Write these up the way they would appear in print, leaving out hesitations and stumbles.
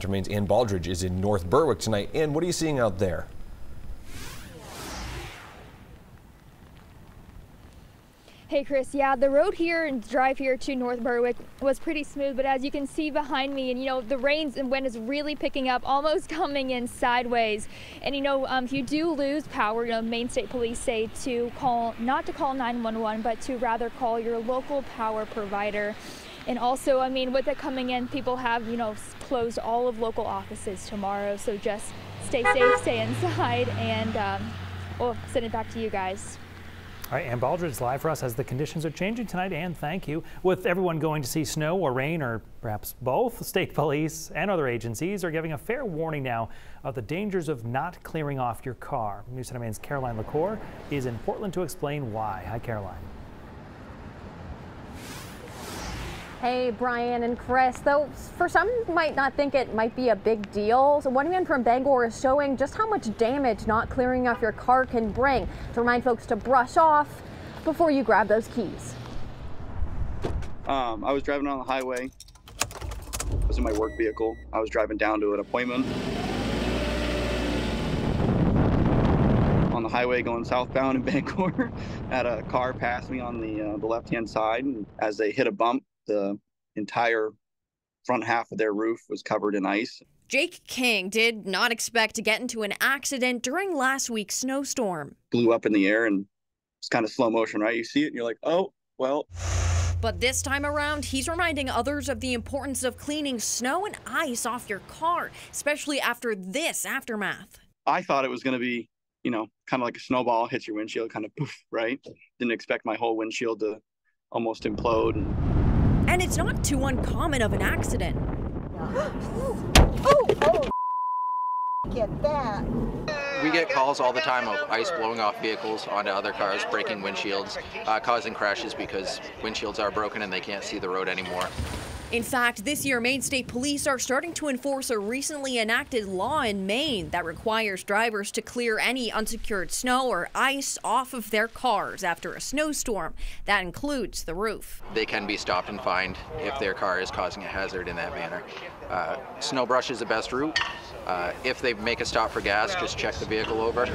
Maine's Ann Baldridge is in North Berwick tonight. Ann, what are you seeing out there? Hey Chris, yeah, the road here and drive here to North Berwick was pretty smooth, but as you can see behind me, and the rains and wind is really picking up, almost coming in sideways. And if you do lose power, Maine State Police say not to call 911, but to rather call your local power provider. And also, with it coming in, people have, closed all of local offices tomorrow, so just stay safe, stay inside, and we'll send it back to you guys. All right, Ann Baldridge is live for us as the conditions are changing tonight. Ann, thank you. With everyone going to see snow or rain or perhaps both, state police and other agencies are giving a fair warning now of the dangers of not clearing off your car. News Center Maine's Caroline LaCour is in Portland to explain why. Hi, Caroline. Hey, Brian and Chris. Though for some might not think it might be a big deal, so one man from Bangor is showing just how much damage not clearing off your car can bring. To remind folks to brush off before you grab those keys. I was driving on the highway. It was in my work vehicle. I was driving down to an appointment. On the highway going southbound in Bangor, had a car pass me on the left-hand side, and as they hit a bump, the entire front half of their roof was covered in ice. Jake King did not expect to get into an accident during last week's snowstorm. Blew up in the air and it's kind of slow motion, right? You see it and you're like, oh, well. But this time around, he's reminding others of the importance of cleaning snow and ice off your car, especially after this aftermath. I thought it was going to be, kind of like a snowball hits your windshield, kind of poof, right? Didn't expect my whole windshield to almost implode. And it's not too uncommon of an accident. Oh, get that. We get calls all the time of ice blowing off vehicles onto other cars, breaking windshields, causing crashes because windshields are broken and they can't see the road anymore. In fact, this year, Maine State Police are starting to enforce a recently enacted law in Maine that requires drivers to clear any unsecured snow or ice off of their cars after a snowstorm. That includes the roof. They can be stopped and fined if their car is causing a hazard in that manner. Snow brush is the best route. If they make a stop for gas, just check the vehicle over.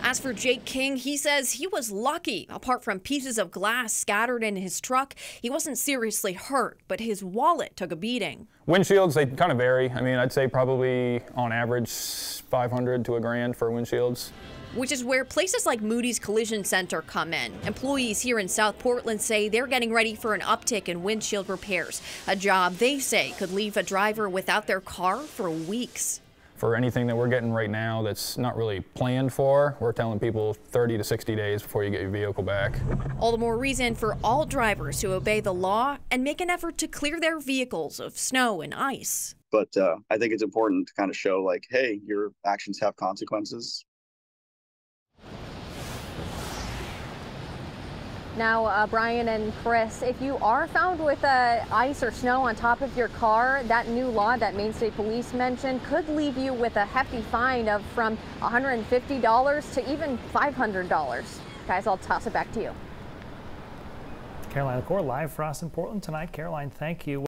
As for Jake King, he says he was lucky. Apart from pieces of glass scattered in his truck, he wasn't seriously hurt, but his wallet took a beating. Windshields, they kind of vary. I'd say probably on average $500 to $1,000 for windshields. Which is where places like Moody's Collision Center come in. Employees here in South Portland say they're getting ready for an uptick in windshield repairs, a job they say could leave a driver without their car for weeks. For anything that we're getting right now that's not really planned for, we're telling people 30 to 60 days before you get your vehicle back. All the more reason for all drivers to obey the law and make an effort to clear their vehicles of snow and ice. But I think it's important to kind of show like, hey, your actions have consequences. Now, Brian and Chris, if you are found with ice or snow on top of your car, that new law that Maine State Police mentioned could leave you with a hefty fine of from $150 to even $500. Guys, I'll toss it back to you. Caroline LaCour live for us in Portland tonight. Caroline, thank you.